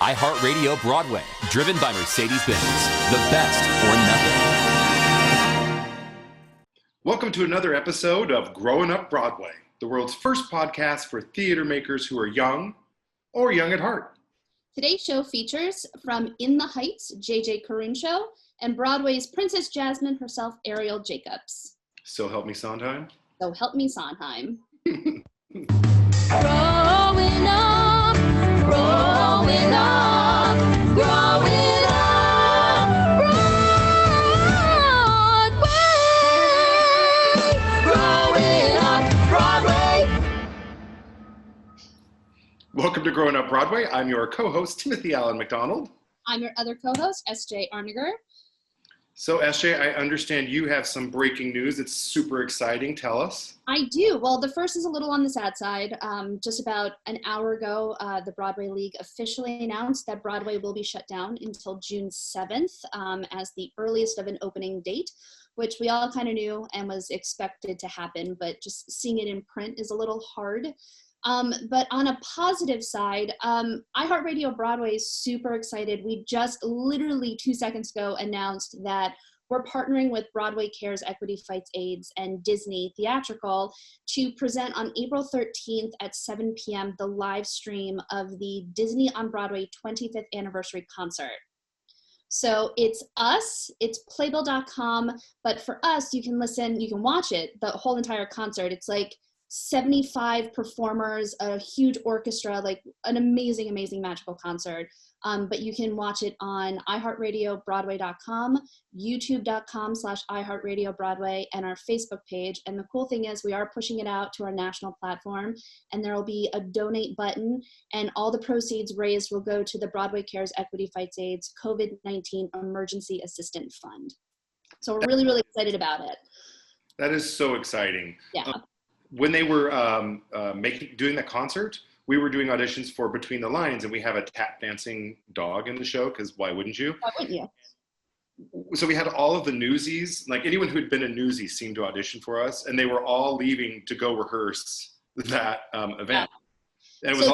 iHeartRadio Broadway, driven by Mercedes-Benz. The best or nothing. Welcome to another episode of Growin Up Broadway, the world's first podcast for theater makers who are young or young at heart. Today's show features from In the Heights, JJ Caruncho, and Broadway's Princess Jasmine herself, Ariel Jacobs. So help me Sondheim. So help me Sondheim. Growing up, growing up, growing up, Broadway, growing up, Broadway. Welcome to Growing Up Broadway. I'm your co-host, Timothy Allen McDonald. I'm your other co-host, S.J. Arniger. So SJ, I understand you have some breaking news. It's super exciting. Tell us. I do. Well, the first is a little on the sad side. Just about an hour ago, the Broadway League officially announced that Broadway will be shut down until June 7th as the earliest of an opening date, which we all kind of knew and was expected to happen, but just seeing it in print is a little hard. But on a positive side, iHeartRadio Broadway is super excited. We just literally 2 seconds ago announced that we're partnering with Broadway Cares Equity Fights AIDS and Disney Theatrical to present on April 13th at 7 p.m. the live stream of the Disney on Broadway 25th anniversary concert. So it's us, it's playbill.com, but for us, you can watch it, the whole entire concert. It's like 75 performers, a huge orchestra, like an amazing, amazing magical concert. But you can watch it on iHeartRadioBroadway.com, YouTube.com/iHeartRadioBroadway, and our Facebook page. And the cool thing is we are pushing it out to our national platform, and there will be a donate button, and all the proceeds raised will go to the Broadway Cares Equity Fights AIDS COVID-19 Emergency Assistance Fund. So we're really, really excited about it. That is so exciting. Yeah. When they were doing that concert, we were doing auditions for Between the Lines, and we have a tap dancing dog in the show, because why wouldn't you? Why wouldn't you? So we had all of the newsies, like anyone who had been a newsie seemed to audition for us, and they were all leaving to go rehearse that event. Yeah. And it was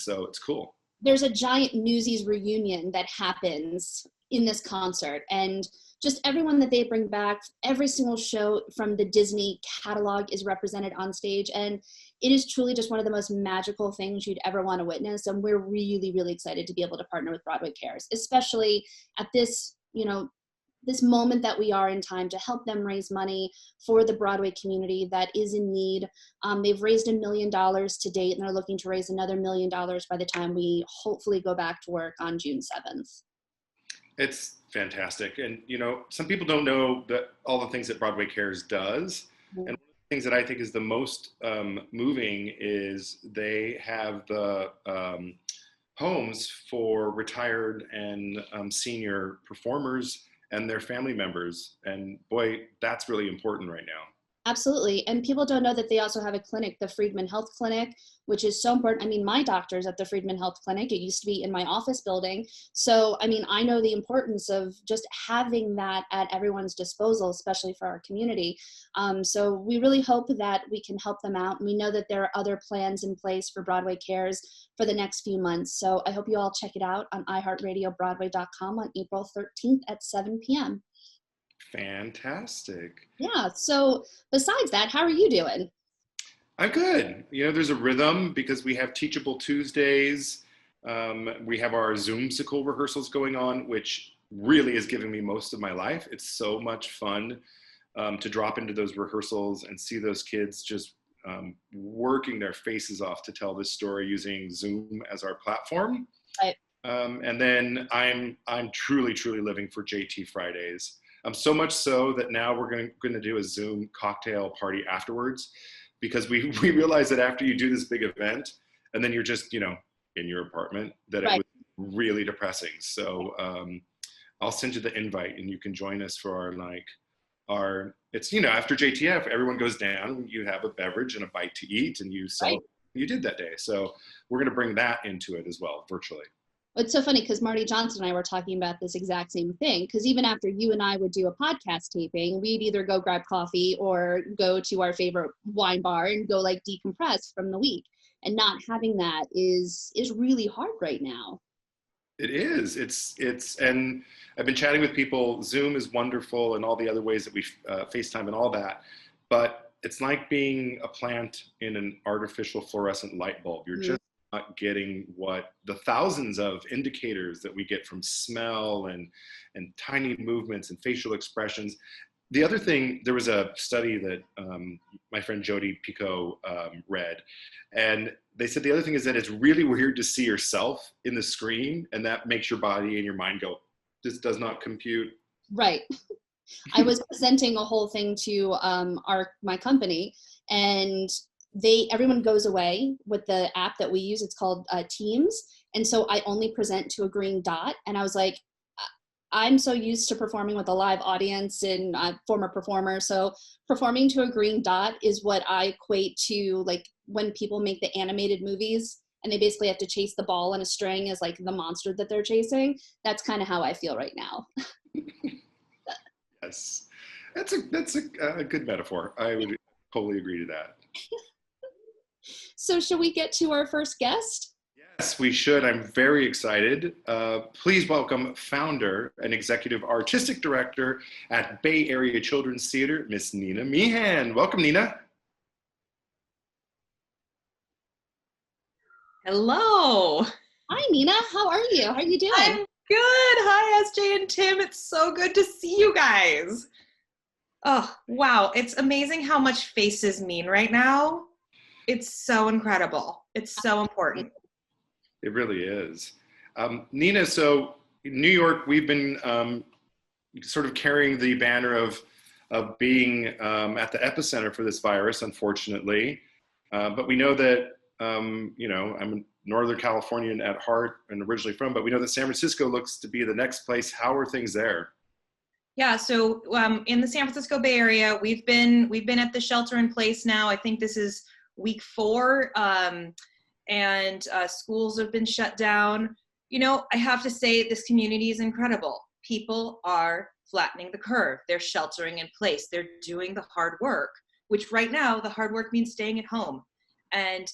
so it's cool. There's a giant Newsies reunion that happens in this concert, and just everyone that they bring back, every single show from the Disney catalog is represented on stage, and it is truly just one of the most magical things you'd ever want to witness, and we're really, really excited to be able to partner with Broadway Cares, especially at this, this moment that we are in time to help them raise money for the Broadway community that is in need. They've raised $1 million to date, and they're looking to raise another $1 million by the time we hopefully go back to work on June 7th. It's fantastic. And, some people don't know that all the things that Broadway Cares does. Mm-hmm. And one of the things that I think is the most moving is they have the homes for retired and senior performers and their family members. And boy, that's really important right now. Absolutely. And people don't know that they also have a clinic, the Friedman Health Clinic, which is so important. I mean, my doctor's at the Friedman Health Clinic. It used to be in my office building. So, I know the importance of just having that at everyone's disposal, especially for our community. So we really hope that we can help them out. And we know that there are other plans in place for Broadway Cares for the next few months. So I hope you all check it out on iHeartRadioBroadway.com on April 13th at 7 p.m. Fantastic. Yeah. So besides that, how are you doing? I'm good. There's a rhythm because we have Teachable Tuesdays. We have our Zoomsicle rehearsals going on, which really is giving me most of my life. It's so much fun to drop into those rehearsals and see those kids just working their faces off to tell this story using Zoom as our platform. Right. And then I'm truly, truly living for JT Fridays. So much so that now we're going to do a Zoom cocktail party afterwards, because we realize that after you do this big event and then you're just, in your apartment, that Right. It was really depressing. So I'll send you the invite and you can join us for it's, after JTF, everyone goes down, you have a beverage and a bite to eat, and you did that day. So we're going to bring that into it as well, virtually. It's so funny because Marty Johnson and I were talking about this exact same thing, because even after you and I would do a podcast taping, we'd either go grab coffee or go to our favorite wine bar and go decompress from the week. And not having that is really hard right now. It is. And I've been chatting with people. Zoom is wonderful and all the other ways that we FaceTime and all that. But it's like being a plant in an artificial fluorescent light bulb. You're just not getting what the thousands of indicators that we get from smell and tiny movements and facial expressions. The other thing, there was a study that my friend Jody Pico read, and they said the other thing is that it's really weird to see yourself in the screen, and that makes your body and your mind go, this does not compute. Right. I was presenting a whole thing to my company, and everyone goes away with the app that we use. It's called Teams, and so I only present to a green dot, and I was like, I'm so used to performing with a live audience and former performer. So performing to a green dot is what I equate to like when people make the animated movies and they basically have to chase the ball on a string as like the monster that they're chasing. That's kind of how I feel right now. Yes, that's a good metaphor. I would totally agree to that. So should we get to our first guest? Yes, we should. I'm very excited. Please welcome founder and executive artistic director at Bay Area Children's Theater, Miss Nina Meehan. Welcome, Nina. Hello. Hi, Nina. How are you? How are you doing? I'm good. Hi, SJ and Tim. It's so good to see you guys. Oh, wow. It's amazing how much faces mean right now. It's so incredible. It's so important. It really is. Nina, so in New York, we've been sort of carrying the banner of being at the epicenter for this virus, unfortunately. But we know that, I'm a Northern Californian at heart and originally from, but we know that San Francisco looks to be the next place. How are things there? Yeah, so in the San Francisco Bay Area, we've been at the shelter in place now. I think this is week 4. And schools have been shut down. I have to say this community is incredible. People are flattening the curve. They're sheltering in place. They're doing the hard work, which right now the hard work means staying at home. And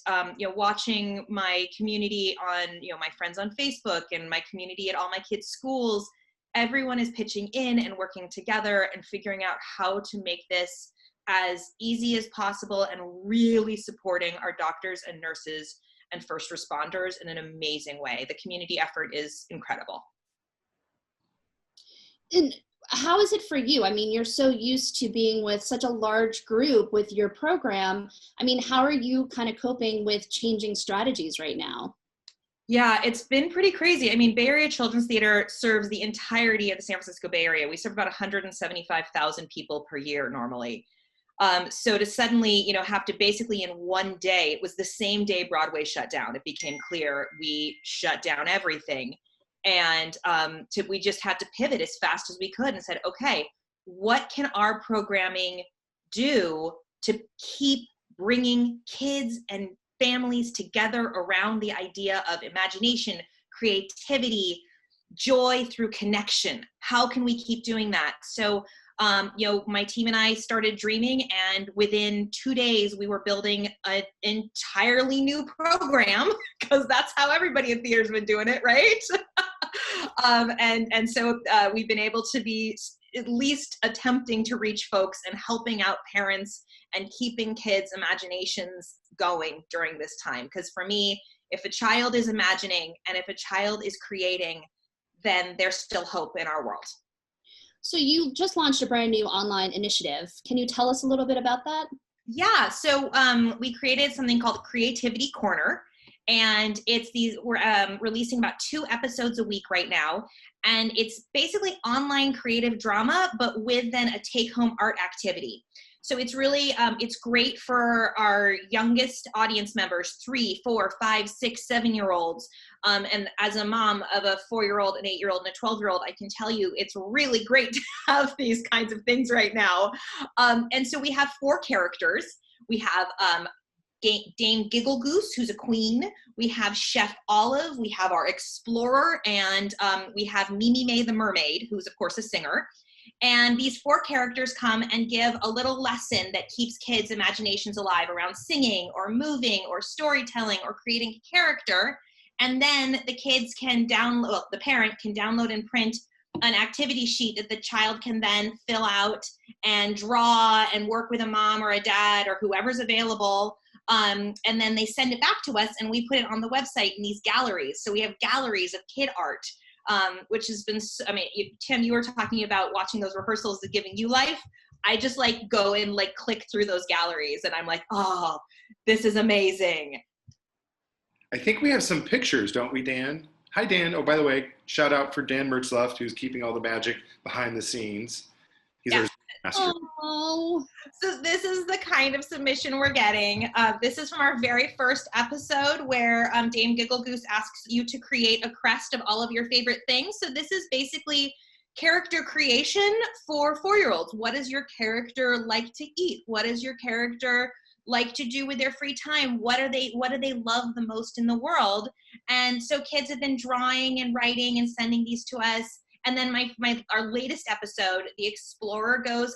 watching my community on, my friends on Facebook and my community at all my kids' schools, everyone is pitching in and working together and figuring out how to make this as easy as possible and really supporting our doctors and nurses and first responders in an amazing way. The community effort is incredible. And how is it for you? I mean, you're so used to being with such a large group with your program. I mean, how are you kind of coping with changing strategies right now? Yeah, it's been pretty crazy. I mean, Bay Area Children's Theater serves the entirety of the San Francisco Bay Area. We serve about 175,000 people per year normally. So to suddenly, have to basically in one day, it was the same day Broadway shut down. It became clear we shut down everything. And we just had to pivot as fast as we could and said, okay, what can our programming do to keep bringing kids and families together around the idea of imagination, creativity, joy through connection? How can we keep doing that? So my team and I started dreaming, and within 2 days we were building an entirely new program because that's how everybody in theater's been doing it, right? So we've been able to be at least attempting to reach folks and helping out parents and keeping kids' imaginations going during this time. Because for me, if a child is imagining and if a child is creating, then there's still hope in our world. So you just launched a brand new online initiative. Can you tell us a little bit about that? Yeah, so we created something called Creativity Corner, and we're releasing about 2 episodes a week right now, and it's basically online creative drama, but with then a take-home art activity. So it's really, it's great for our youngest audience members, 3, 4, 5, 6, 7-year-olds. And as a mom of a 4-year-old, an 8-year-old, and a 12-year-old, I can tell you it's really great to have these kinds of things right now. And so we have 4 characters. We have Dame Giggle Goose, who's a queen. We have Chef Olive. We have our explorer. And we have Mimi May the mermaid, who's, of course, a singer. And these 4 characters come and give a little lesson that keeps kids' imaginations alive around singing or moving or storytelling or creating a character. And then the kids can download, well, the parent can download and print an activity sheet that the child can then fill out and draw and work with a mom or a dad or whoever's available. And then they send it back to us and we put it on the website in these galleries. So we have galleries of kid art, which has been, I mean, Tim, you were talking about watching those rehearsals and giving you life. I just like go and like click through those galleries and I'm like, oh, this is amazing. I think we have some pictures, don't we, Dan? Hi, Dan. Oh, by the way, shout out for Dan Mertzleft, who's keeping all the magic behind the scenes. He's our master. Oh. So this is the kind of submission we're getting. This is from our very first episode where Dame Giggle Goose asks you to create a crest of all of your favorite things. So this is basically character creation for 4-year-olds. What does your character like to eat? What does your character like to do with their free time? What do they love the most in the world? And so kids have been drawing and writing and sending these to us. And then our latest episode, the explorer goes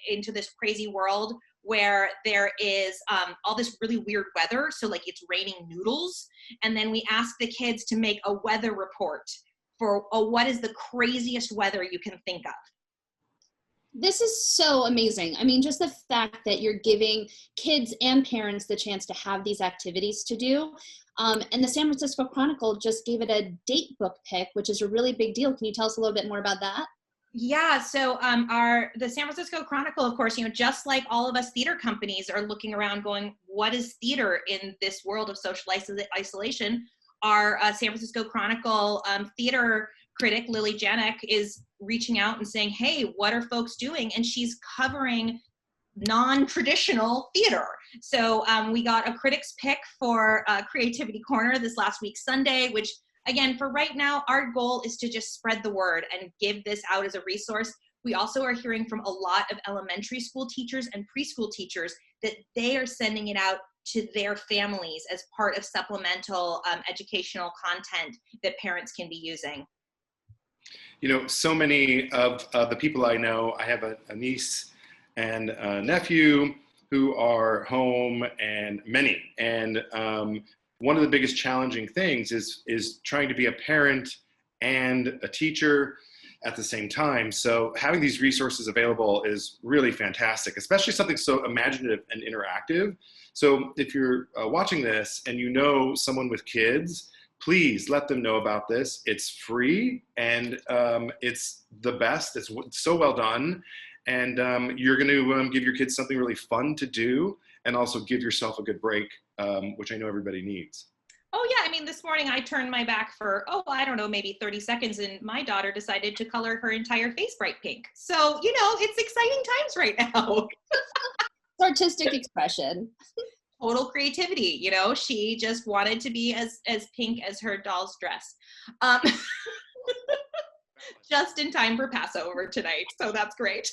into this crazy world where there is all this really weird weather. So like it's raining noodles. And then we ask the kids to make a weather report for what is the craziest weather you can think of. This is so amazing. I mean, just the fact that you're giving kids and parents the chance to have these activities to do. And the San Francisco Chronicle just gave it a date book pick, which is a really big deal. Can you tell us a little bit more about that? Yeah, so the San Francisco Chronicle, of course, just like all of us theater companies are looking around going, what is theater in this world of social isolation? Our San Francisco Chronicle theater critic, Lily Janik, is reaching out and saying, hey, what are folks doing? And she's covering non-traditional theater. So we got a critic's pick for Creativity Corner this last week, Sunday, which again, for right now, our goal is to just spread the word and give this out as a resource. We also are hearing from a lot of elementary school teachers and preschool teachers that they are sending it out to their families as part of supplemental educational content that parents can be using. So many of the people I know, I have a niece and a nephew who are home and many. And one of the biggest challenging things is trying to be a parent and a teacher at the same time. So having these resources available is really fantastic, especially something so imaginative and interactive. So if you're watching this and you know someone with kids, please let them know about this. It's free and it's the best. It's so well done. And you're going to give your kids something really fun to do and also give yourself a good break, which I know everybody needs. Oh yeah, I mean, this morning I turned my back for, I don't know, maybe 30 seconds and my daughter decided to color her entire face bright pink. So, it's exciting times right now. Artistic expression. Total creativity, she just wanted to be as pink as her doll's dress. Just in time for Passover tonight, so that's great.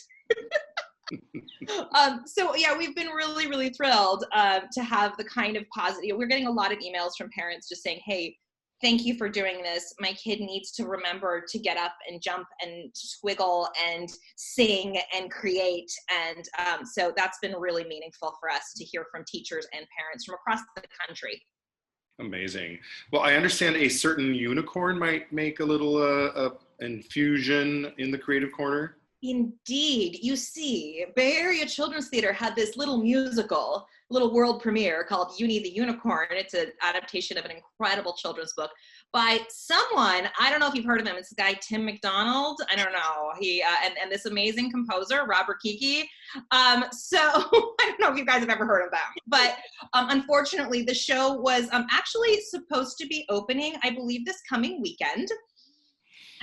So yeah, we've been really, really thrilled to have the kind of positive, we're getting a lot of emails from parents just saying, hey, thank you for doing this. My kid needs to remember to get up and jump and squiggle and sing and create. And so that's been really meaningful for us to hear from teachers and parents from across the country. Amazing. Well, I understand a certain unicorn might make a little infusion in the Creative Corner. Indeed. You see, Bay Area Children's Theater had this little musical, little world premiere called Uni the Unicorn. It's an adaptation of an incredible children's book by someone, I don't know if you've heard of him, it's the guy Tim McDonald. I don't know. He and this amazing composer, Robert Kiki. So I don't know if you guys have ever heard of them, but unfortunately the show was actually supposed to be opening, I believe, this coming weekend.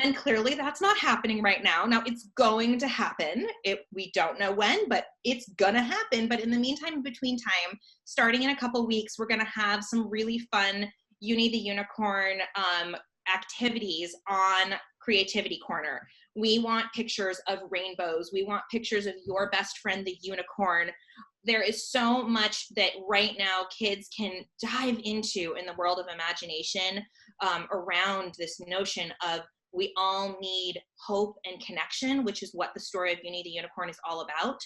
And clearly that's not happening right now. Now it's going to happen. We don't know when, but it's gonna happen. But in the meantime, in between time, starting in a couple weeks, we're gonna have some really fun Uni the Unicorn activities on Creativity Corner. We want pictures of rainbows. We want pictures of your best friend, the unicorn. There is so much that right now kids can dive into in the world of imagination around this notion of we all need hope and connection, which is what the story of Uni the Unicorn is all about.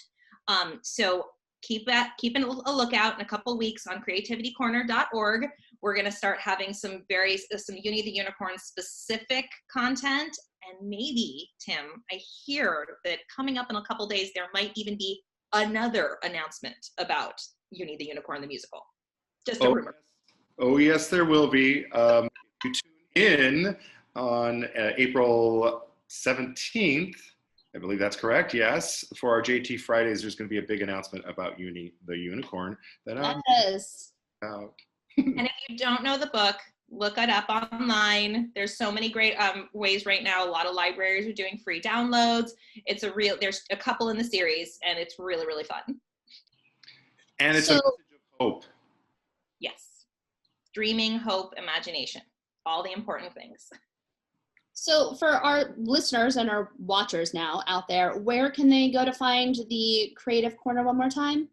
So keep a lookout in a couple weeks on creativitycorner.org. We're going to start having some Uni the Unicorn specific content. And maybe, Tim, I hear that coming up in a couple days, there might even be another announcement about Uni the Unicorn, the musical. Just a rumor. Oh, yes, there will be. If you tune in on April 17th, I believe that's correct, yes, for our JT Fridays, there's going to be a big announcement about Uni the Unicorn that I'm out. And if you don't know the book, look it up online. There's so many great ways right now. A lot of libraries are doing free downloads. There's a couple in the series, and it's really, really fun. And it's a message of hope. Yes. Dreaming, hope, imagination. All the important things. So for our listeners and our watchers now out there, where can they go to find the Creative Corner one more time?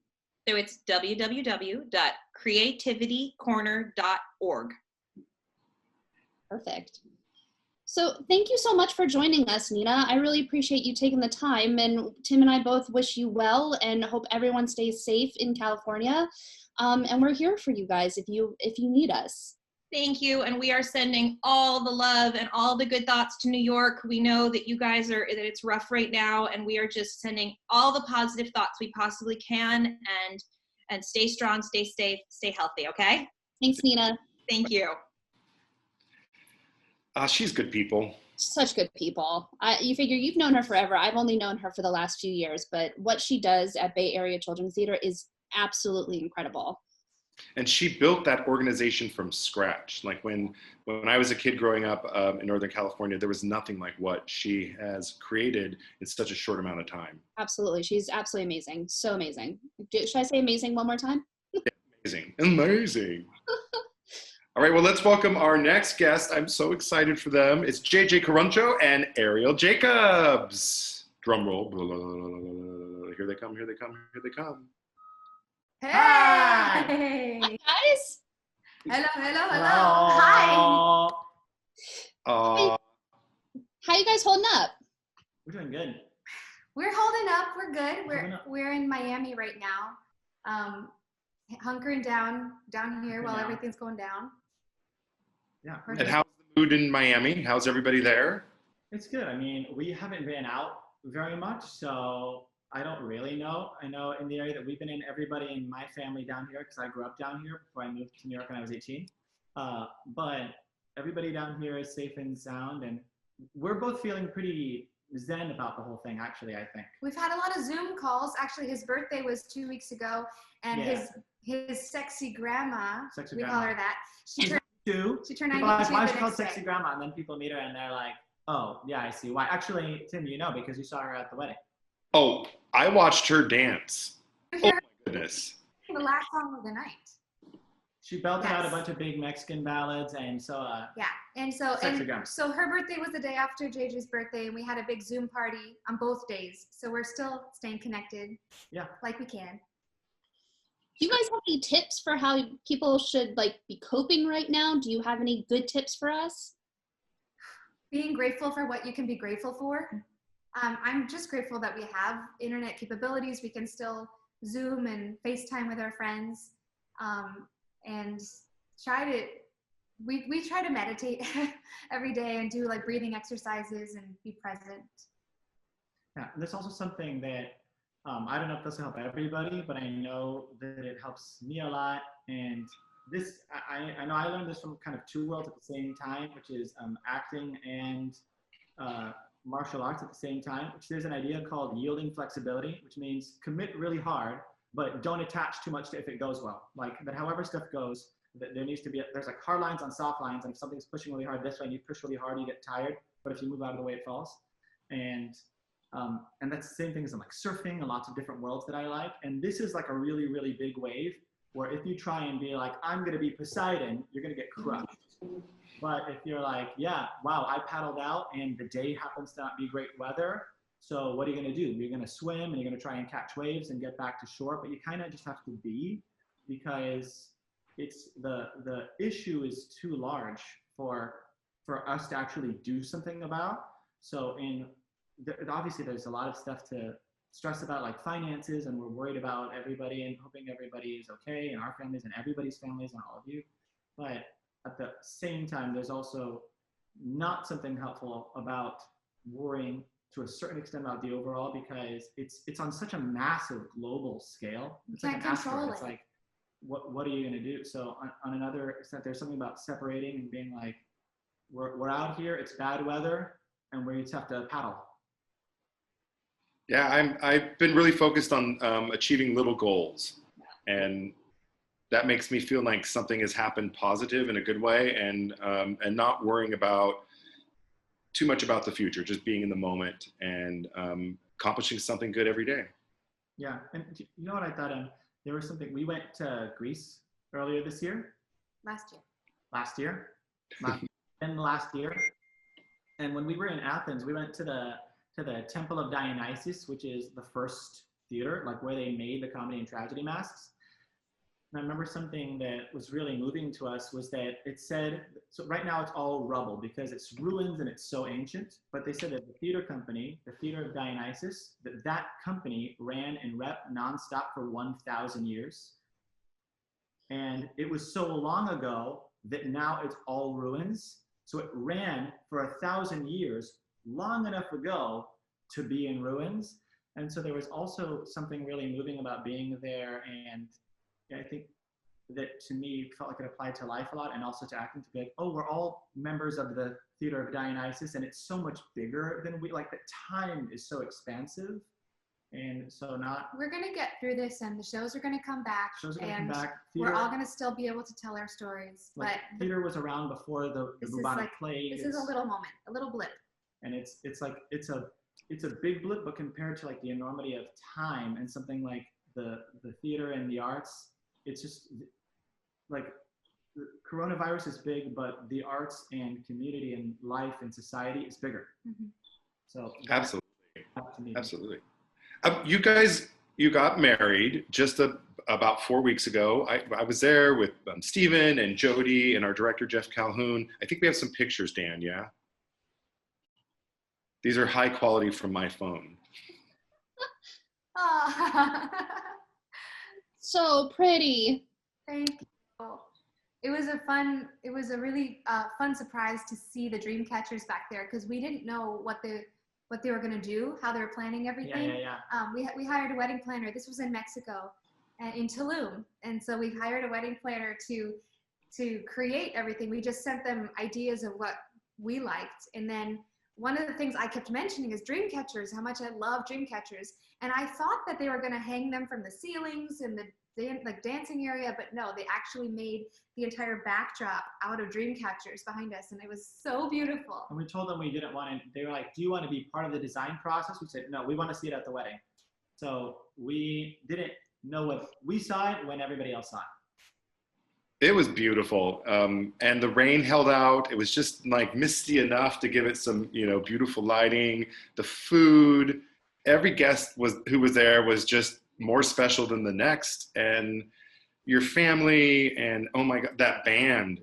So it's www.creativitycorner.org. Perfect. So thank you so much for joining us, Nina. I really appreciate you taking the time, and Tim and I both wish you well and hope everyone stays safe in California. And we're here for you guys if you need us. Thank you. And we are sending all the love and all the good thoughts to New York. We know that you guys that it's rough right now, and we are just sending all the positive thoughts we possibly can, and stay strong, stay safe, stay healthy. Okay. Thanks, Nina. Thank you. She's good people. Such good people. You figure you've known her forever. I've only known her for the last few years, but what she does at Bay Area Children's Theater is absolutely incredible. And she built that organization from scratch. Like when I was a kid growing up in Northern California, there was nothing like what she has created in such a short amount of time. Absolutely. She's absolutely amazing. So amazing. Should I say amazing one more time? Amazing. Amazing. All right, well, let's welcome our next guest. I'm so excited for them. It's JJ Caruncho and Ariel Jacobs. Drum roll. Here they come, here they come, here they come. Hey! Hi, guys. Hello, hello, hello. Hi. How you guys holding up? We're doing good. We're holding up. We're good. We're in Miami right now. Hunkering down here while everything's going down. Yeah. And how's the mood in Miami? How's everybody there? It's good. I mean, we haven't been out very much, so I don't really know. I know in the area that we've been in, everybody in my family down here, because I grew up down here before I moved to New York when I was 18. But everybody down here is safe and sound, and we're both feeling pretty zen about the whole thing, actually, I think. We've had a lot of Zoom calls. Actually, his birthday was 2 weeks ago, and his sexy grandma, we call her that, she turned 92 Why the is she called next sexy day. grandma? And then people meet her and they're like, oh, yeah, I see why. Actually, Tim, you know, because you saw her at the wedding. Oh, I watched her dance. Oh my goodness. The last song of the night. She belted out a bunch of big Mexican ballads, and so so her birthday was the day after JJ's birthday, and we had a big Zoom party on both days. So we're still staying connected. Yeah, like we can. Do you guys have any tips for how people should be coping right now? Do you have any good tips for us? Being grateful for what you can be grateful for. I'm just grateful that we have internet capabilities. We can still Zoom and FaceTime with our friends, and we try to meditate every day and do breathing exercises and be present. Yeah, there's also something that I don't know if this will help everybody, but I know that it helps me a lot. And this, I know I learned this from kind of two worlds at the same time, which is acting and martial arts at the same time, which there's an idea called yielding flexibility, which means commit really hard, but don't attach too much to if it goes well. That however stuff goes, there needs to be, there's hard lines on soft lines, and if something's pushing really hard this way and you push really hard, you get tired, but if you move out of the way, it falls. And that's the same thing as in surfing and lots of different worlds that I like. And this is a really, really big wave where if you try and be I'm going to be Poseidon, you're going to get crushed. But if you're yeah, wow, I paddled out and the day happens to not be great weather. So what are you going to do? You're going to swim and you're going to try and catch waves and get back to shore. But you kind of just have to be, because it's the issue is too large for us to actually do something about. So obviously there's a lot of stuff to stress about, like finances, and we're worried about everybody and hoping everybody is okay, and our families and everybody's families and all of you. But at the same time, there's also not something helpful about worrying to a certain extent about the overall, because it's on such a massive global scale. It's You like can't an control asteroid. It's it. like, what are you going to do? So on another extent, there's something about separating and being like, we're out here, it's bad weather, and we just have to paddle. Yeah, I've been really focused on achieving little goals, and that makes me feel like something has happened positive in a good way, and not worrying about too much about the future, just being in the moment and accomplishing something good every day. Yeah, and you know what I thought? There was something, we went to Greece earlier this year. Last year. Last year. And when we were in Athens, we went to the Temple of Dionysus, which is the first theater, like where they made the comedy and tragedy masks. And I remember something that was really moving to us was that it said, so right now it's all rubble because it's ruins and it's so ancient, but they said that the theater company, the Theater of Dionysus, that company ran and rep nonstop for 1,000 years. And it was so long ago that now it's all ruins. So it ran for 1,000 years, long enough ago to be in ruins. And so there was also something really moving about being there. And I think that to me felt like it applied to life a lot, and also to acting, to be like, oh, we're all members of the Theater of Dionysus, and it's so much bigger than we, like the time is so expansive. And so We're going to get through this, and the shows are going to come back. Shows are going to come back. We're all going to still be able to tell our stories. Like, but theater was around before the bubonic plague. This is a little moment, a little blip. And it's like, it's a big blip, but compared to like the enormity of time and something like the theater and the arts, it's just like, the coronavirus is big, but the arts and community and life and society is bigger. Mm-hmm. So Absolutely. You got married just about 4 weeks ago. I was there with Stephen and Jody and our director, Jeff Calhoun. I think we have some pictures, Dan, yeah? These are high quality from my phone. So pretty. Thank you. It was a really fun surprise to see the dream catchers back there, because we didn't know what they were going to do, how they were planning everything. Yeah. We hired a wedding planner. This was in Mexico, in Tulum, and so we hired a wedding planner to create everything. We just sent them ideas of what we liked, and then one of the things I kept mentioning is dream catchers, how much I love dream catchers, and I thought that they were going to hang them from the ceilings in the dancing area, but no, they actually made the entire backdrop out of dream catchers behind us, and it was so beautiful. And we told them we didn't want to, they were like, do you want to be part of the design process? We said, no, we want to see it at the wedding. So we didn't know what we saw it when everybody else saw it. It was beautiful. And the rain held out. It was just like misty enough to give it some, beautiful lighting. The food, every guest who was there was just more special than the next. And your family, and oh my God, that band.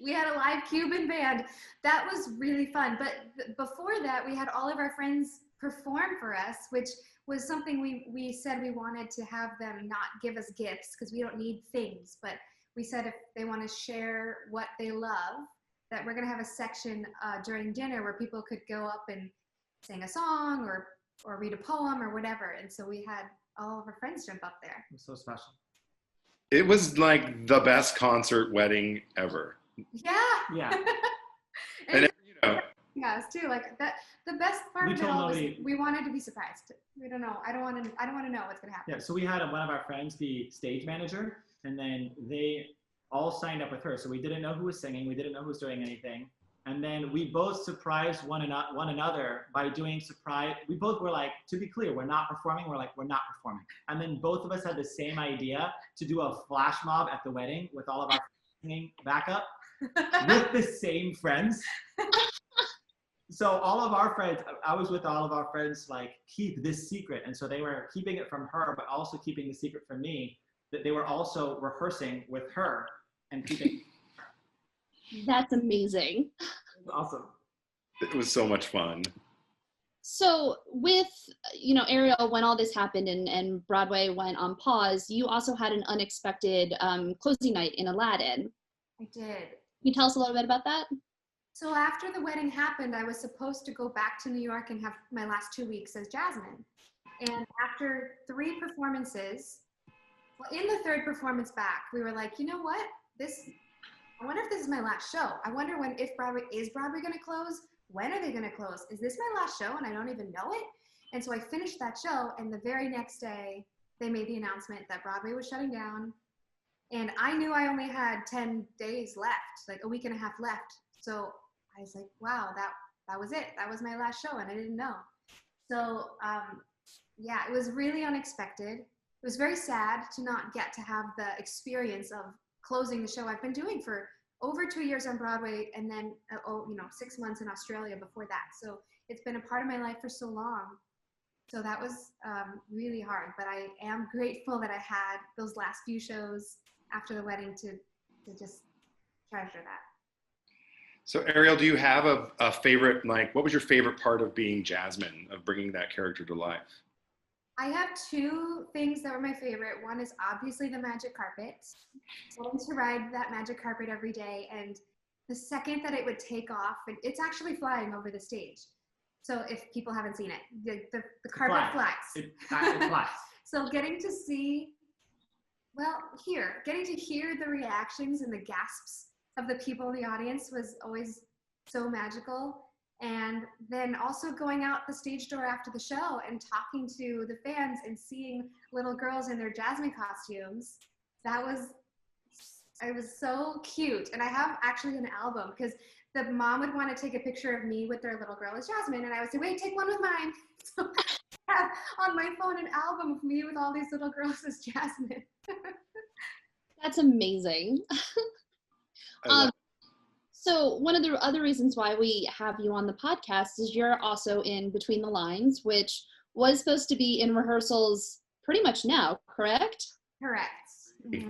We had a live Cuban band. That was really fun. But before that, we had all of our friends perform for us, which was something we said we wanted to have them not give us gifts, because we don't need things. But we said if they want to share what they love, that we're going to have a section during dinner where people could go up and sing a song or read a poem or whatever. And so we had all of our friends jump up there. It was so special. It was like the best concert wedding ever. Yeah. and yeah, it's too like that. The best part of it all was we wanted to be surprised. We don't know. I don't want to know what's gonna happen. Yeah. So we had one of our friends be stage manager, and then they all signed up with her. So we didn't know who was singing. We didn't know who was doing anything. And then we both surprised one another by doing surprise. We both were like, to be clear, we're not performing. We're like, we're not performing. And then both of us had the same idea to do a flash mob at the wedding with all of our singing backup with the same friends. So all of our friends, I was with all of our friends, like, keep this secret. And so they were keeping it from her, but also keeping the secret from me, that they were also rehearsing with her and keeping. That's amazing. Awesome. It was so much fun. So with, Ariel, when all this happened and Broadway went on pause, you also had an unexpected closing night in Aladdin. I did. Can you tell us a little bit about that? So after the wedding happened, I was supposed to go back to New York and have my last 2 weeks as Jasmine. And after 3 performances, well, in the 3rd performance back, we were like, you know what? I wonder if this is my last show. I wonder is Broadway going to close? When are they going to close? Is this my last show and I don't even know it? And so I finished that show, and the very next day, they made the announcement that Broadway was shutting down. And I knew I only had 10 days left, like a week and a half left. So I was like, wow, that was it. That was my last show, and I didn't know. So yeah, it was really unexpected. It was very sad to not get to have the experience of closing the show I've been doing for over 2 years on Broadway, and then 6 months in Australia before that. So it's been a part of my life for so long. So that was really hard, but I am grateful that I had those last few shows after the wedding to just treasure that. So Ariel, do you have a favorite, what was your favorite part of being Jasmine, of bringing that character to life? I have 2 things that were my favorite. One is obviously the magic carpet. Getting to ride that magic carpet every day, and the second that it would take off, and it's actually flying over the stage. So if people haven't seen it, the carpet flies. It flies. So getting to hear the reactions and the gasps of the people in the audience was always so magical. And then also going out the stage door after the show and talking to the fans and seeing little girls in their Jasmine costumes, it was so cute. And I have actually an album, because the mom would want to take a picture of me with their little girl as Jasmine, and I would say, wait, take one with mine. So I have on my phone an album of me with all these little girls as Jasmine. That's amazing. So one of the other reasons why we have you on the podcast is you're also in Between the Lines, which was supposed to be in rehearsals pretty much now, correct? Correct. Mm-hmm.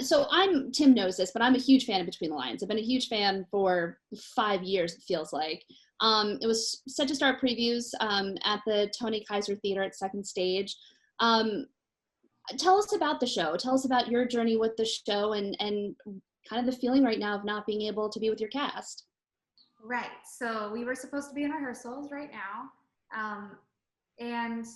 So Tim knows this, but I'm a huge fan of Between the Lines. I've been a huge fan for 5 years, it feels like. It was set to start previews at the Tony Kaiser Theater at Second Stage. Tell us about the show. Tell us about your journey with the show and kind of the feeling right now of not being able to be with your cast. Right. So we were supposed to be in rehearsals right now. And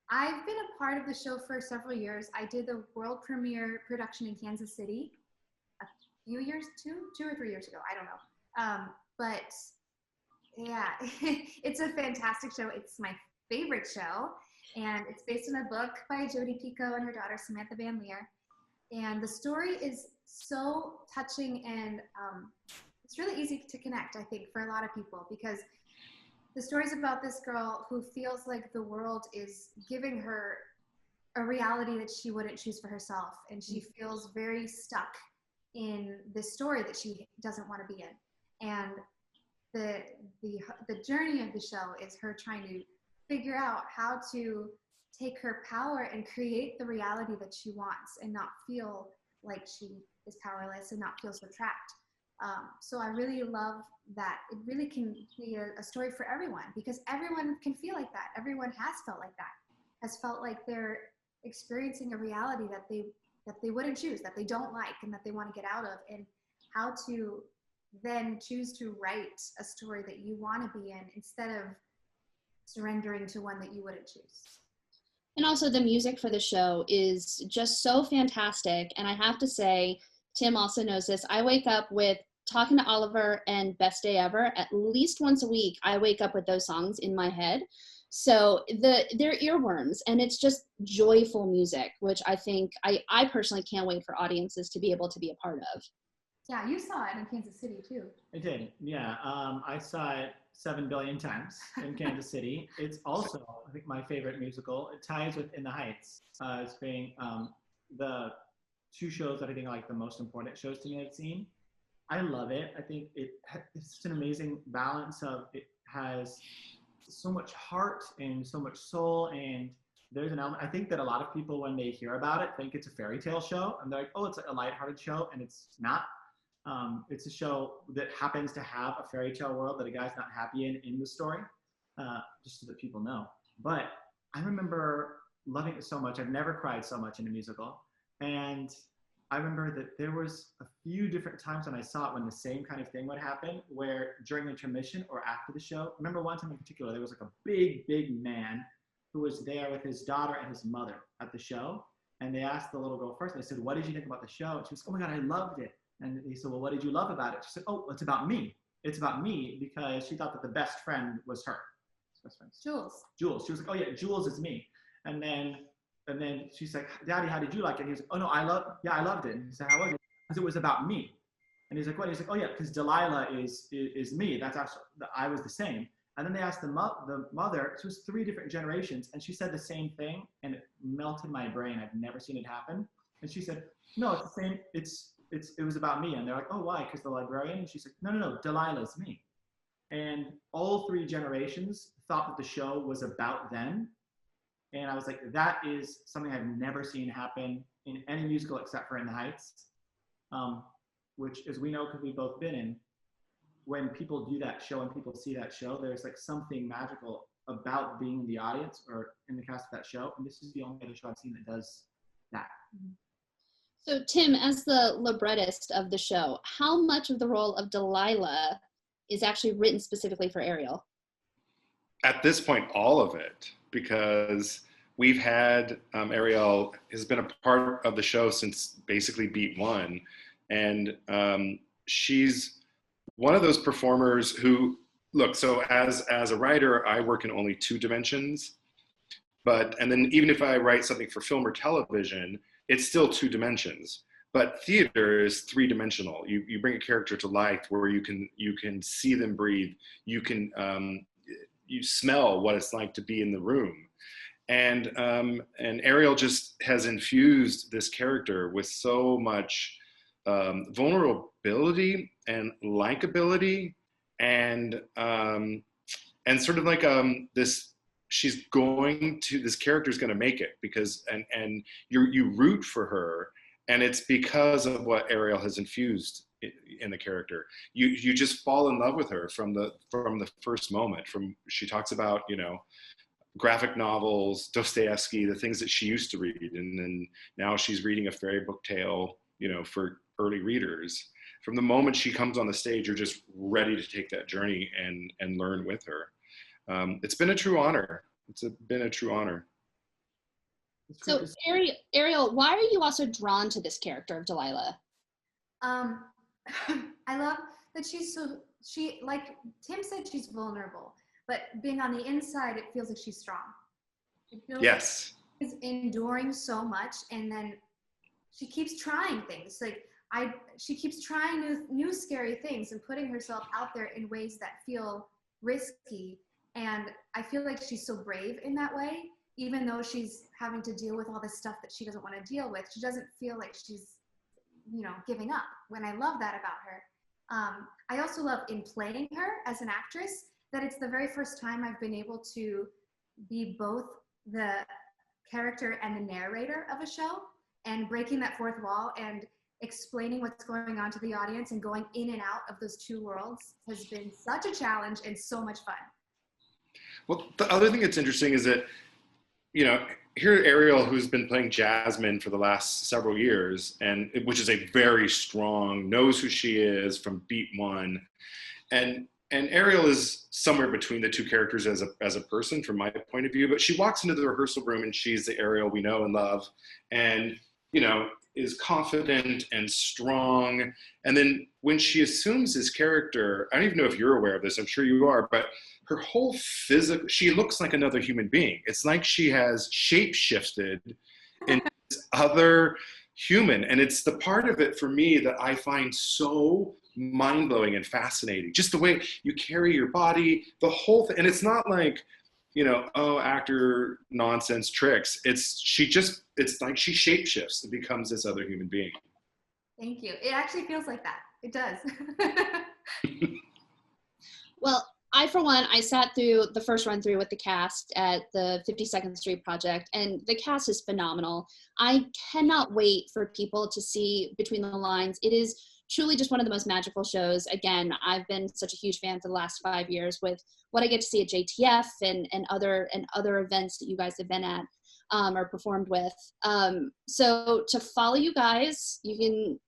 I've been a part of the show for several years. I did the world premiere production in Kansas City a few years, 2 or 3 years ago. I don't know. But yeah, it's a fantastic show. It's my favorite show. And it's based on a book by Jodi Picoult and her daughter, Samantha Van Leer. And the story is so touching, and it's really easy to connect, I think, for a lot of people, because the story's about this girl who feels like the world is giving her a reality that she wouldn't choose for herself, and she feels very stuck in this story that she doesn't want to be in. And the journey of the show is her trying to figure out how to take her power and create the reality that she wants, and not feel like she is powerless and not feel so trapped. So I really love that it really can be a story for everyone, because everyone can feel like that. Everyone has felt like that, has felt like they're experiencing a reality that they wouldn't choose, that they don't like, and that they want to get out of, and how to then choose to write a story that you want to be in instead of surrendering to one that you wouldn't choose. And also the music for the show is just so fantastic. And I have to say, Tim also knows this, I wake up with Talking to Oliver and Best Day Ever at least once a week. I wake up with those songs in my head. So they're earworms, and it's just joyful music, which I think I personally can't wait for audiences to be able to be a part of. Yeah, you saw it in Kansas City too. I did, yeah. I saw it 7 billion times in Kansas City. It's also, I think, my favorite musical. It ties with In the Heights as being the 2 shows that I think are like the most important shows to me I've seen. I love it. I think it's just an amazing balance of, it has so much heart and so much soul, and there's an element, I think that a lot of people, when they hear about it, think it's a fairy tale show, and they're like, oh, it's a lighthearted show, and it's not. It's a show that happens to have a fairy tale world that a guy's not happy in the story. just so that people know. But I remember loving it so much. I've never cried so much in a musical. And I remember that there was a few different times when I saw it when the same kind of thing would happen, where during intermission or after the show, I remember one time in particular, there was like a big man who was there with his daughter and his mother at the show. And they asked the little girl first, they said, what did you think about the show? And she was, oh my God, I loved it. And he said, well, what did you love about it? She said, oh, it's about me. It's about me, because she thought that the best friend was her. Best friend. Jules. Jules. She was like, oh yeah, Jules is me. And then she's like, Daddy, how did you like it? And he was like, oh no, I loved it. And he said, how was it? Because it was about me. And he's like, what? He's like, oh yeah, because Delilah is me. That's actually, I was the same. And then they asked the mother, it was 3 different generations, and she said the same thing, and it melted my brain. I've never seen it happen. And she said, no, it's the same. It was about me. And they're like, oh, why? Because the librarian? And she's like, no, Delilah's me. And all 3 generations thought that the show was about them. And I was like, that is something I've never seen happen in any musical except for In the Heights, which, as we know, because we've both been in, when people do that show and people see that show, there's like something magical about being in the audience or in the cast of that show. And this is the only other show I've seen that does that. So Tim, as the librettist of the show, how much of the role of Delilah is actually written specifically for Ariel? At this point, all of it, because we've had Ariel has been a part of the show since basically beat 1. And she's one of those performers who, look, so as a writer, I work in only 2 dimensions. And then even if I write something for film or television, it's still 2 dimensions. But theater is 3-dimensional. You bring a character to life where you can see them breathe. You can you smell what it's like to be in the room. And Ariel just has infused this character with so much vulnerability and likability, and sort of like this. This character's going to make it, because and you root for her, and it's because of what Ariel has infused in the character. You just fall in love with her from the first moment. She talks about, graphic novels, Dostoevsky, the things that she used to read, and then now she's reading a fairy book tale, for early readers. From the moment she comes on the stage, you're just ready to take that journey and learn with her. It's been a true honor. Been a true honor. So Ariel, why are you also drawn to this character of Delilah? I love that she, like Tim said, she's vulnerable, but being on the inside, it feels like she's strong. It feels yes. Like she's enduring so much, and then she keeps trying things. She keeps trying new scary things and putting herself out there in ways that feel risky. And I feel like she's so brave in that way, even though she's having to deal with all this stuff that she doesn't want to deal with. She doesn't feel like she's, giving up. When I love that about her. I also love in playing her as an actress that it's the very first time I've been able to be both the character and the narrator of a show, and breaking that fourth wall and explaining what's going on to the audience and going in and out of those 2 worlds has been such a challenge and so much fun. Well, the other thing that's interesting is that, here Ariel, who's been playing Jasmine for the last several years, and which is a very strong, knows who she is from beat 1, and Ariel is somewhere between the 2 characters as a person, from my point of view. But she walks into the rehearsal room and she's the Ariel we know and love, and is confident and strong. And then when she assumes his character, I don't even know if you're aware of this, I'm sure you are, but her whole she looks like another human being. It's like she has shape-shifted into this other human. And it's the part of it for me that I find so mind-blowing and fascinating. Just the way you carry your body, the whole thing. And it's not like, actor nonsense tricks. It's like she shapeshifts and becomes this other human being. Thank you. It actually feels like that. It does. Well, for one, I sat through the first run through with the cast at the 52nd Street Project, and the cast is phenomenal. I cannot wait for people to see Between the Lines. It is truly just one of the most magical shows. Again, I've been such a huge fan for the last 5 years with what I get to see at JTF and other events that you guys have been at or performed with. So to follow you guys, you can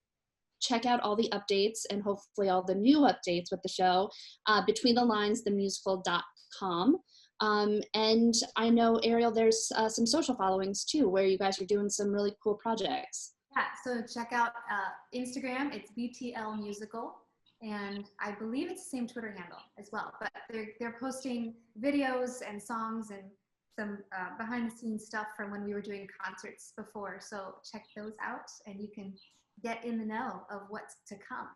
check out all the updates and hopefully all the new updates with the show, betweenthelines.themusical.com. And I know, Ariel, there's some social followings too, where you guys are doing some really cool projects. Yeah, so check out Instagram, it's BTL Musical, and I believe it's the same Twitter handle as well, but they're posting videos and songs and some behind the scenes stuff from when we were doing concerts before, so check those out and you can get in the know of what's to come.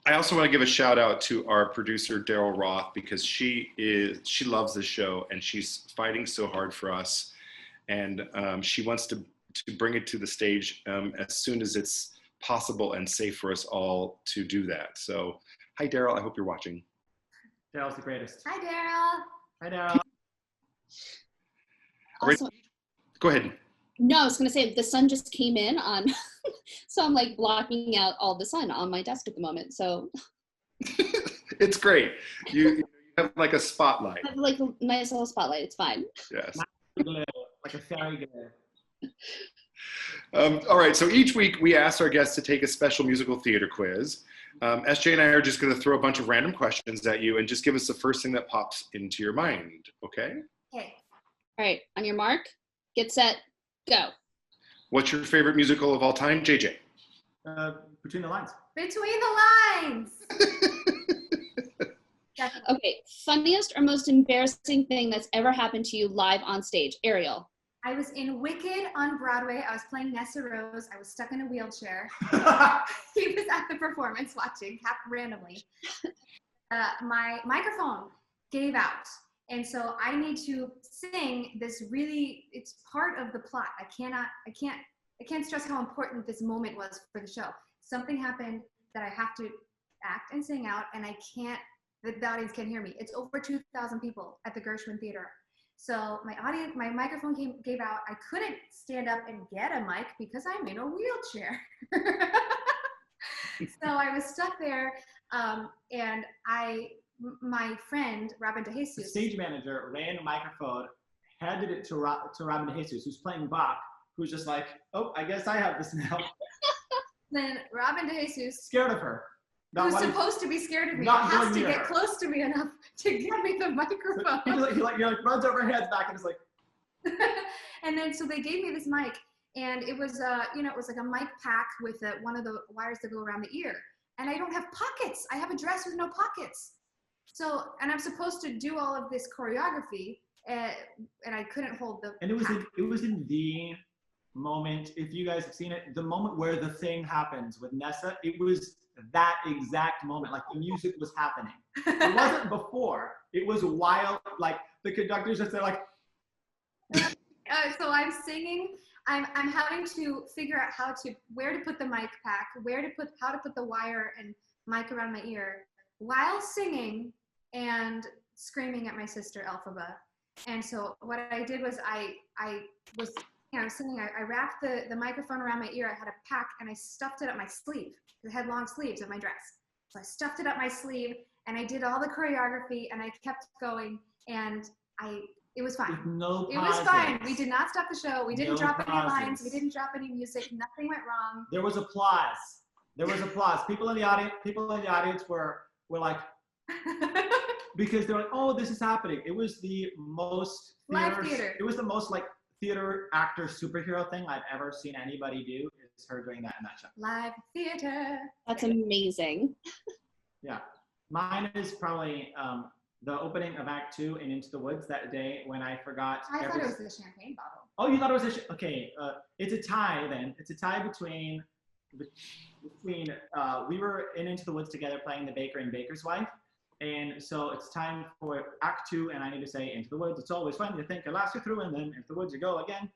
I also want to give a shout out to our producer, Daryl Roth, because she loves this show and she's fighting so hard for us. And she wants to bring it to the stage as soon as it's possible and safe for us all to do that. So hi, Daryl, I hope you're watching. Daryl's the greatest. Hi, Daryl. Hi, Daryl. Also, Go ahead. no, I was going to say, the sun just came in on, so I'm like blocking out all the sun on my desk at the moment. So It's great. You have like a spotlight. I have like a nice little spotlight. It's fine. Yes. Like a fairy glare. All right, so each week we ask our guests to take a special musical theater quiz. SJ and I are just going to throw a bunch of random questions at you and just give us the first thing that pops into your mind, okay? Okay. All right, on your mark, get set, go. What's your favorite musical of all time, JJ? Between the Lines. Between the Lines. Okay, funniest or most embarrassing thing that's ever happened to you live on stage, Ariel. I was in Wicked on Broadway. I was playing Nessa Rose. I was stuck in a wheelchair. He was at the performance watching, randomly. My microphone gave out. And so I need to sing this really, it's part of the plot. I can't stress how important this moment was for the show. Something happened that I have to act and sing out, and the audience can't hear me. It's over 2,000 people at the Gershwin Theater. So my microphone gave out. I couldn't stand up and get a mic because I'm in a wheelchair. So I was stuck there, and my friend, Robin DeJesus. The stage manager ran a microphone, handed it to Robin DeJesus, who's playing Bach, who's just like, oh, I guess I have this now. Then Robin DeJesus, Scared of her. who's supposed to be scared of me, not has going to near get her. close to me enough to get me the microphone. He runs over her head back and is like, And then so they gave me this mic, and it was it was like a mic pack with one of the wires that go around the ear. And I don't have pockets. I have a dress with no pockets. So, and I'm supposed to do all of this choreography, and I couldn't hold the. And it was in the moment, if you guys have seen it, the moment where the thing happens with Nessa, it was that exact moment, like the music was happening. It wasn't before, it was while, like the conductor's just there like. So I'm singing, I'm having to figure out where to put the mic pack, how to put the wire and mic around my ear while singing and screaming at my sister Elphaba. And so what I did was I was singing, I wrapped the microphone around my ear. I had a pack and I stuffed it up my sleeve. It had long sleeves of my dress. So I stuffed it up my sleeve and I did all the choreography and I kept going, and it was fine. No pauses. It was fine. We did not stop the show. We didn't No drop any pauses. lines. We didn't drop any music. Nothing went wrong. There was applause. People in the audience were like, because they're like, oh, this is happening. It was the most Live theater. It was the most like theater actor superhero thing I've ever seen anybody do, is her doing that in that show. Live theater. That's amazing. Yeah. Mine is probably the opening of Act 2 in Into the Woods that day when I forgot. I thought it was the champagne bottle. Oh, you thought it was okay. It's a tie then. It's a tie between we were in Into the Woods together playing the baker and baker's wife. And so it's time for Act 2, and I need to say, into the woods, it's always fun. You think you'll last you through, and then into the woods you go again.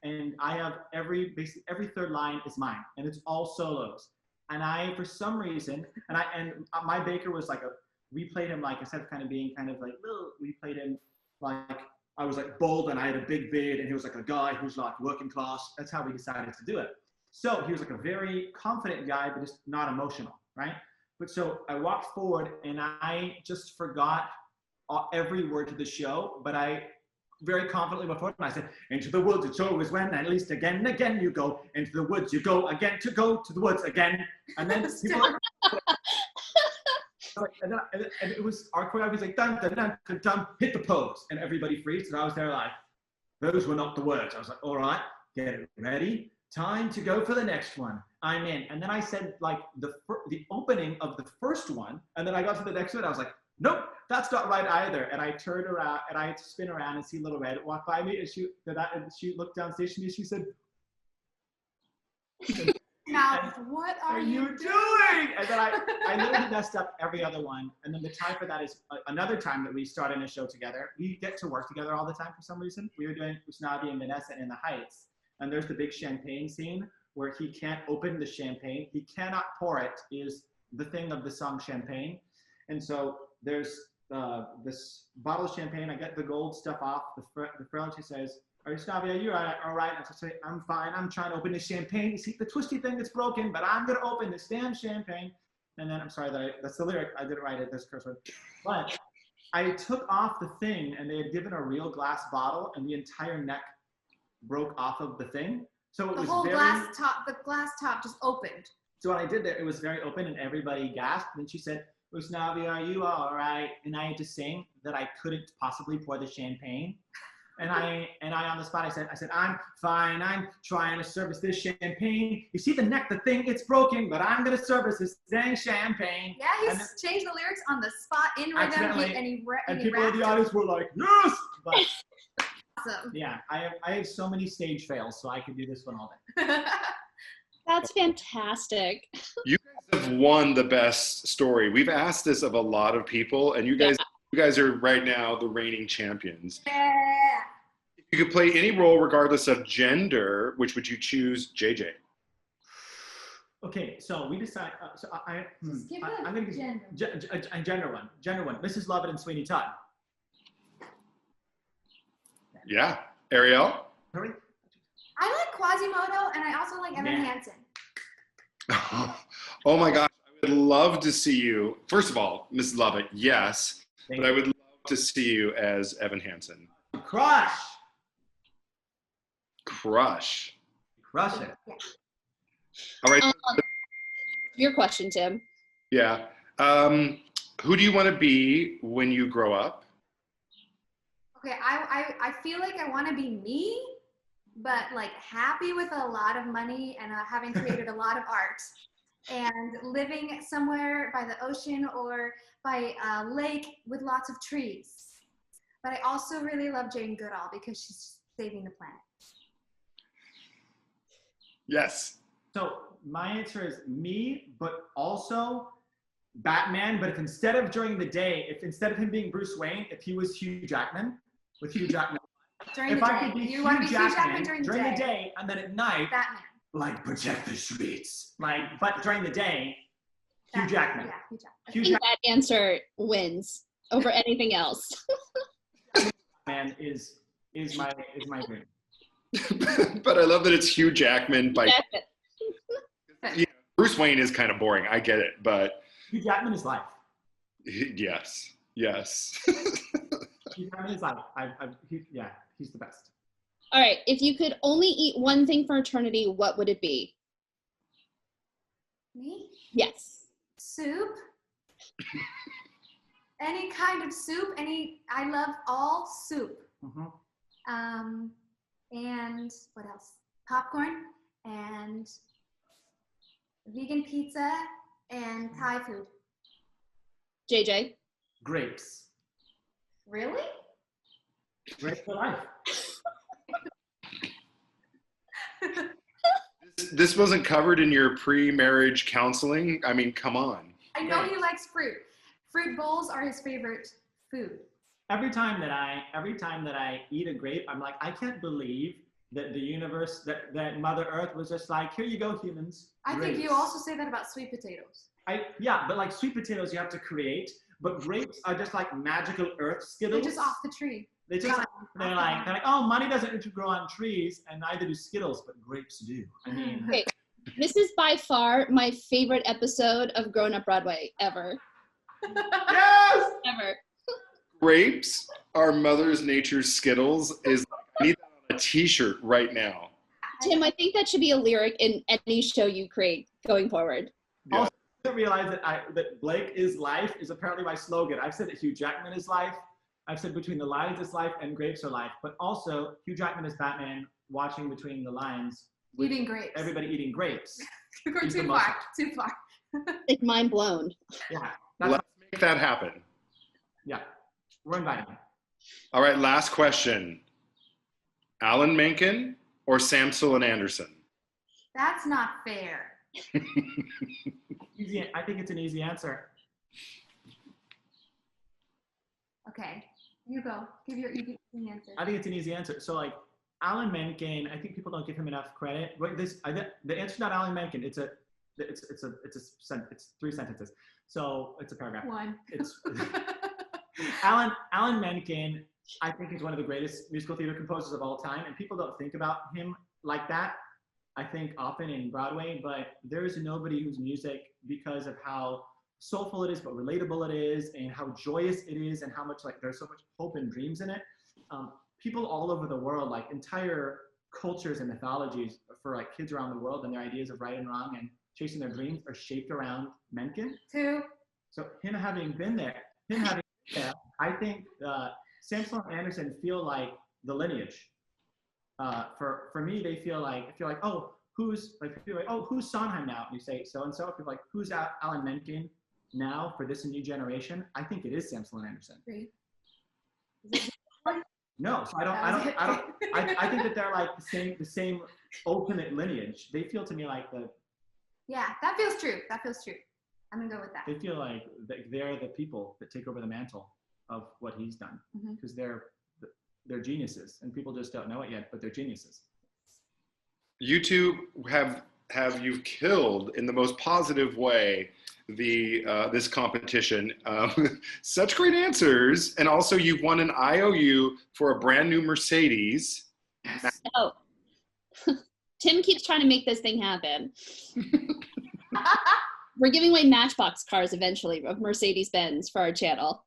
And I have basically every third line is mine, and it's all solos. And I, for some reason, and my baker was like we played him like, instead of kind of being kind of like, we played him like, I was like bold and I had a big beard, and he was like a guy who's like working class. That's how we decided to do it. So he was like a very confident guy, but just not emotional, right? But so I walked forward and I just forgot every word to the show, but I very confidently before and I said, into the woods it's always when, at least again and again you go, into the woods you go again to go to the woods again. And then people and it was our choreography was like dun dun dun dun dun, hit the pose, and everybody freezed, and I was there like, those were not the words. I was like, all right, get it ready, time to go for the next one. I'm in. And then I said like the opening of the first one, and then I got to the next one. I was like, nope, that's not right either. And I turned around and I had to spin around and see Little Red walk by me, and she looked downstage to me. She said, Now, what are you doing? And then I literally messed up every other one. And then the time for that is another time that we started a show together. We get to work together all the time for some reason. We were doing Usnavi and Vanessa in the Heights. And there's the big champagne scene where he can't open the champagne. He cannot pour it, is the thing of the song Champagne. And so there's this bottle of champagne. I get the gold stuff off. The French says, are you Snavi? Are you all right? I say, I'm fine. I'm trying to open this champagne. You see the twisty thing that's broken, but I'm going to open this damn champagne. And then I'm sorry that's the lyric. I didn't write it, this curse word. But I took off the thing, and they had given a real glass bottle, and the entire neck broke off of the thing. So it was the glass top just opened. So when I did that, it was very open, and everybody gasped. And she said, Usnavi, are you all right? And I had to sing that I couldn't possibly pour the champagne. And I on the spot, I said, I'm fine. I'm trying to service this champagne. You see the neck, the thing, it's broken, but I'm going to service this dang champagne. Yeah, he changed the lyrics on the spot in rhythm. And people in the audience were like, yes! But, awesome. Yeah, I have so many stage fails, so I could do this one all day. That's fantastic. You guys have won the best story. We've asked this of a lot of people, and you guys are right now the reigning champions. Yeah. If you could play any role regardless of gender, which would you choose, JJ? Okay, so we decide. I'm going to gender. A gender one. Mrs. Lovett and Sweeney Todd. Yeah, Arielle. Hurry. I like Quasimodo, and I also like Evan Hansen. Oh my gosh, I would love to see you. First of all, Mrs. Lovett, yes, but I would love to see you as Evan Hansen. Crush it. Yeah. All right. Your question, Tim. Yeah. Who do you want to be when you grow up? Okay, I feel like I want to be me, but like happy with a lot of money and having created a lot of art and living somewhere by the ocean or by a lake with lots of trees. But I also really love Jane Goodall because she's saving the planet. Yes. So my answer is me, but also Batman. But if instead of during the day, if instead of him being Bruce Wayne, if he was Hugh Jackman, with Hugh Jackman. During the day. You want to be Hugh Jackman during the day, and then at night, Batman. Like protect the streets. Like, but during the day, Hugh Jackman. Yeah, Hugh Jackman. I think that answer wins over anything else. Man is my dream. But I love that it's Hugh Jackman by Bruce Wayne is kind of boring. I get it, but Hugh Jackman is life. Yes. Hugh Jackman is life. He's the best. All right, if you could only eat one thing for eternity, what would it be? Me? Yes. Soup. Any kind of soup. I love all soup. Mm-hmm. And what else? Popcorn and vegan pizza and Thai food. JJ? Grapes. Really? Grapes for life. This wasn't covered in your pre-marriage counseling. I mean, come on. I know he likes fruit. Fruit bowls are his favorite food. Every time that I eat a grape, I'm like, I can't believe that the universe, that Mother Earth was just like, here you go, humans. I think you also say that about sweet potatoes. But like sweet potatoes, you have to create. But grapes are just like magical earth Skittles. They're just off the tree. They're like, oh, money doesn't need to grow on trees, and neither do Skittles, but grapes do. I mean, Okay, This is by far my favorite episode of Grown Up Broadway ever. Yes! Ever. Grapes are Mother's Nature's Skittles is I need that on a t-shirt right now. Tim, I think that should be a lyric in any show you create going forward. Yeah. Also, I didn't realize that Blake is life is apparently my slogan. I've said that Hugh Jackman is life. I've said between the lines is life and grapes are life. But also Hugh Jackman is Batman watching between the lines. With Eating grapes. Everybody eating grapes. You're going He's the too most- far. Too far. Like mind blown. Yeah. Let's make that happen. Yeah. We're inviting him. All right, last question. Alan Menken or Samsel and Anderson? That's not fair. Easy. I think it's an easy answer. Okay, you go. Give your easy answer. I think it's an easy answer. So like Alan Menken, I think people don't give him enough credit. But the answer's not Alan Menken. It's three sentences. So it's a paragraph. One. It's Alan Menken, I think, is one of the greatest musical theater composers of all time, and people don't think about him like that, I think, often in Broadway, but there's nobody whose music, because of how soulful it is, but relatable it is, and how joyous it is, and how much, like, there's so much hope and dreams in it. People all over the world, like, entire cultures and mythologies for, like, kids around the world and their ideas of right and wrong and chasing their dreams are shaped around Menken. Two. So him having been there, I think Samsel and Anderson feel like the lineage. For me, they feel like oh, who's Sondheim now? And you say so and so. People like who's Alan Menken now for this new generation? I think it is Samsel and Anderson. Three. No, so I think that they're like the same ultimate lineage. They feel to me like Yeah, that feels true. That feels true. I'm gonna go with that. they feel like they're the people that take over the mantle of what he's done because they're geniuses and people just don't know it yet, but they're geniuses. You two have you've killed in the most positive way this competition. Such great answers, and also you've won an IOU for a brand new Mercedes. Oh, Tim keeps trying to make this thing happen. We're giving away Matchbox cars eventually of Mercedes-Benz for our channel.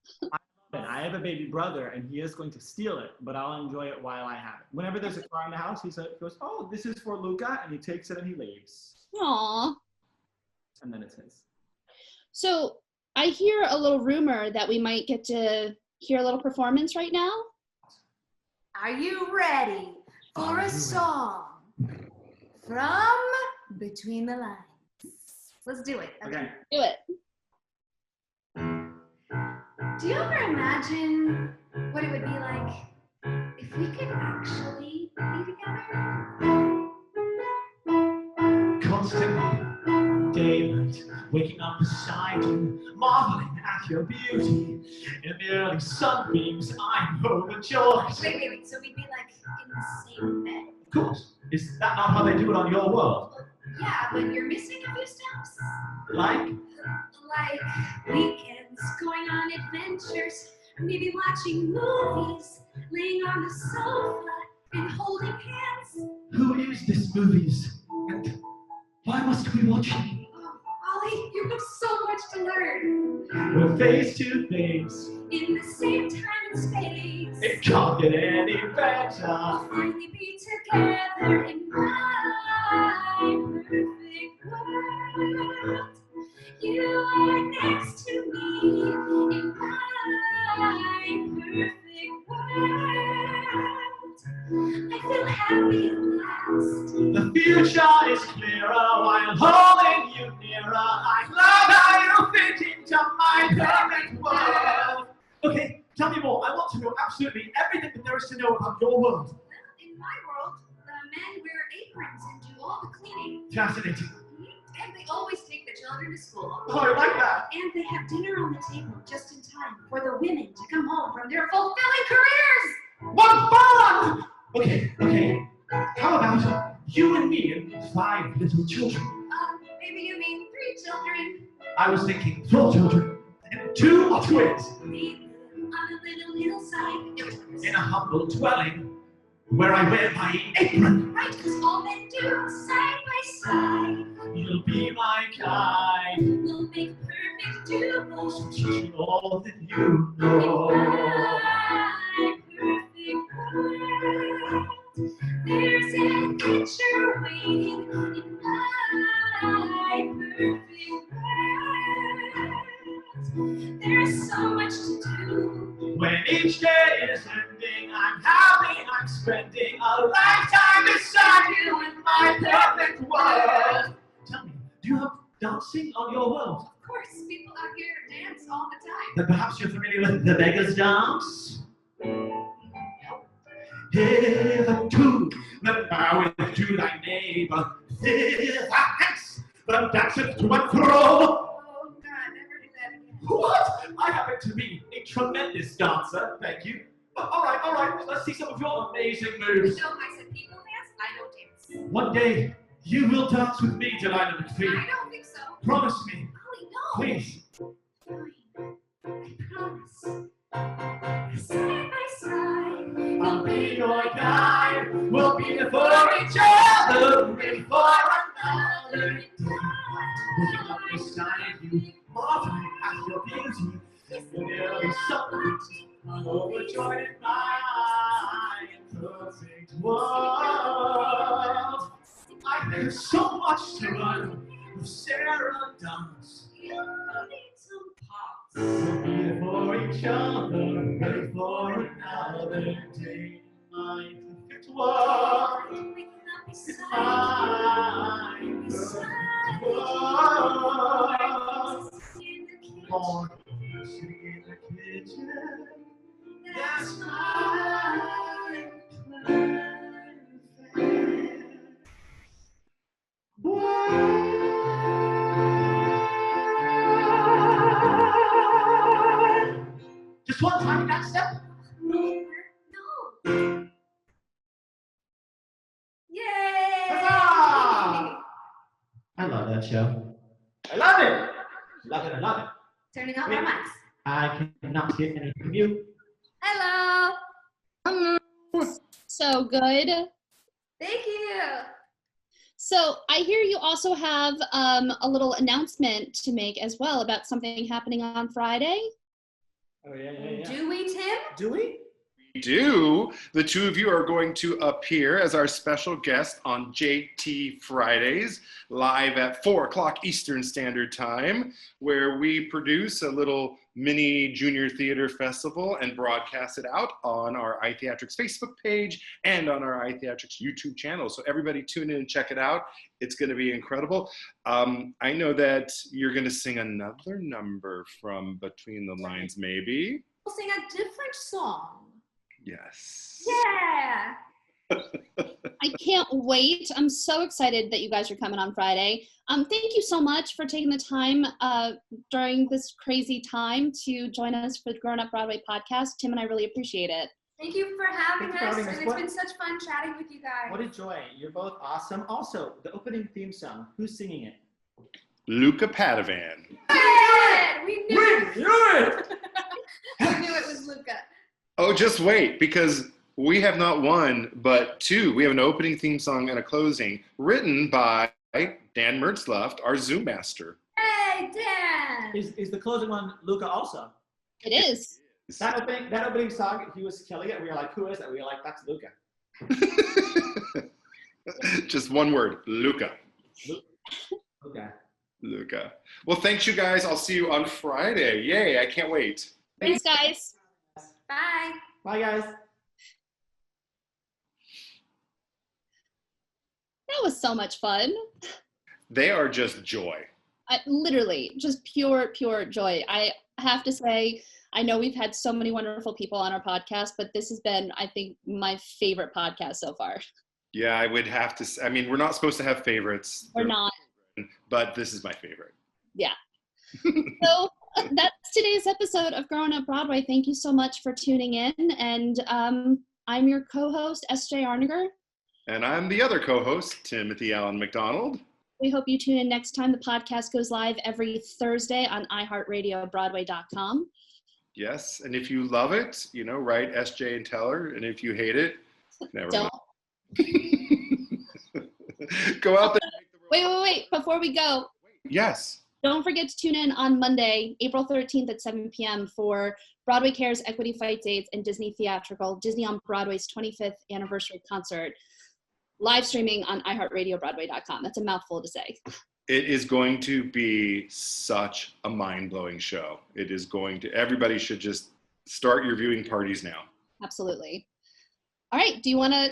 I have a baby brother, and he is going to steal it, but I'll enjoy it while I have it. Whenever there's a car in the house, he goes, "Oh, this is for Luca," and he takes it and he leaves. Aww. And then it's his. So I hear a little rumor that we might get to hear a little performance right now. Are you ready for a song from Between the Lines? Let's do it. Okay. Do it. Do you ever imagine what it would be like if we could actually be together? Constantly, day and night, waking up beside you, marveling at your beauty. In the early sunbeams, I'm overjoyed. Wait. So we'd be like in the same bed? Of course, is that not how they do it on your world? Yeah, but you're missing a few steps. Like? Like weekends, going on adventures, maybe watching movies, laying on the sofa and holding hands. Who is this movies? And why must we watch it? Oh, Ollie, you have so much to learn. We're face to face. In the same time and space. It can't get any better. We'll finally be together in my perfect world. You are next to me in my perfect world. I feel happy at last. The future is clearer while holding you nearer. I love how you fit into my perfect world. Okay, tell me more. I want to know absolutely everything that there is to know about your world. Well, in my world, the men wear aprons and do all the cleaning. Fascinating. And they always take the children to school. Oh, I like that. And they have dinner on the table just in time for the women to come home from their fulfilling careers. What fun! Okay. How about you and me and 5 little children? Maybe you mean 3 children. I was thinking 4 children. And 2 are twins. They live on a little hillside. In a humble dwelling. where I wear my apron. Right, 'cause all men do side by side. You'll be my guide, We'll make perfect duos. teach me all that you know. There's an adventure waiting in my perfect world. There's so much to do. When each day is ending, I'm happy I'm spending a lifetime beside you in my perfect world. Tell me, do you have dancing on your world? Of course, people out here dance all the time. Then perhaps you're familiar with the beggar's dance? Hitherto, the bowing to thy neighbor. Hence, the danceth to and fro. Oh God, never do that again. What? I happen to be a tremendous dancer, thank you. All right, let's see some of your amazing moves. No, I said people dance, I don't dance. One day, you will dance with me, Delilah I McPhee. don't think so. Promise me, Ollie, no. please. Fine, I promise. Side by side, I'll be your guide. We'll be there for each other, ready for another. Waking up beside you, marveling at your beauty. There'll be something I'm overjoyed in my perfect world. I there's so much to learn with Sarah Dance. you need some pops. We'll be there for each other, ready for another day. My perfect world. Waking up It's beside my perfect world. you in the kitchen. Born sitting in the kitchen. That's That's my perfect. Just one time in that step. No. Yay! Huzzah! I love that show. I love it. Love it. I love it. Turning off our mics. I cannot hear anything from you. Hello. So good. Thank you. So I hear you also have a little announcement to make as well about something happening on Friday. Oh, yeah. Do we, Tim? Do we? We do. The two of you are going to appear as our special guest on JT Fridays, live at 4 o'clock Eastern Standard Time, where we produce a little mini junior theater festival and broadcast it out on our iTheatrics Facebook page and on our iTheatrics YouTube channel. So everybody tune in and check it out. It's going to be incredible. I know that you're going to sing another number from Between the Lines, maybe. We'll sing a different song. Yes. Yeah. I can't wait. I'm so excited that you guys are coming on Friday. Thank you so much for taking the time during this crazy time to join us for the Growin' Up Broadway podcast. Tim and I really appreciate it. Thank you for having Thanks for us. having us. And it's What- been such fun chatting with you guys. What a joy. You're both awesome. Also, the opening theme song, who's singing it? Luca Padovan. We knew it. We knew it! We knew it was Luca. Oh, just wait, because we have not one, but two. We have an opening theme song and a closing written by Dan Mertzluft, our Zoom master. Hey, Dan. Is the closing one Luca also? It is. That opening song, he was killing it. We were like, who is that? We were like, that's Luca. Just one word, Luca. Okay. Luca. Well, thanks, you guys. I'll see you on Friday. Yay, I can't wait. Thanks, guys. Bye. Bye, guys. That was so much fun. They are just joy. Literally, just pure joy. I have to say, I know we've had so many wonderful people on our podcast, but this has been, I think, my favorite podcast so far. Yeah, I would have to say, I mean, we're not supposed to have favorites. We're not. But this is my favorite. Yeah. So that's today's episode of Growin' Up Broadway. Thank you so much for tuning in. And I'm your co-host, S.J. Arniger. And I'm the other co-host, Timothy Allen McDonald. We hope you tune in next time. The podcast goes live every Thursday on iHeartRadioBroadway.com. Yes, and if you love it, write SJ and tell her. And if you hate it, Never Don't. mind. Go out there. And make the world Wait. Before we go, Yes. don't forget to tune in on Monday, April 13th at 7 p.m. for Broadway Cares Equity Fight Dates and Disney Theatrical, Disney on Broadway's 25th anniversary concert, live streaming on iHeartRadioBroadway.com. That's a mouthful to say. It is going to be such a mind-blowing show. It is going to, everybody should just start your viewing parties now. Absolutely. All right. Do you want to?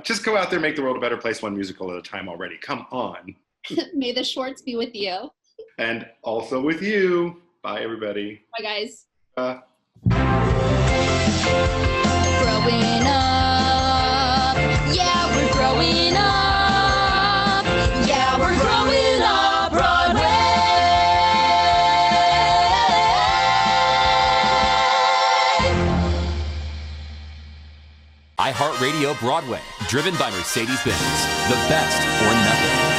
Just go out there and make the world a better place one musical at a time already. Come on. May the Schwartz be with you. And also with you. Bye, everybody. Bye, guys. Growing up, yeah, we're growing up. Yeah, we're growing up, Broadway. iHeartRadio Broadway, driven by Mercedes-Benz. The best or nothing.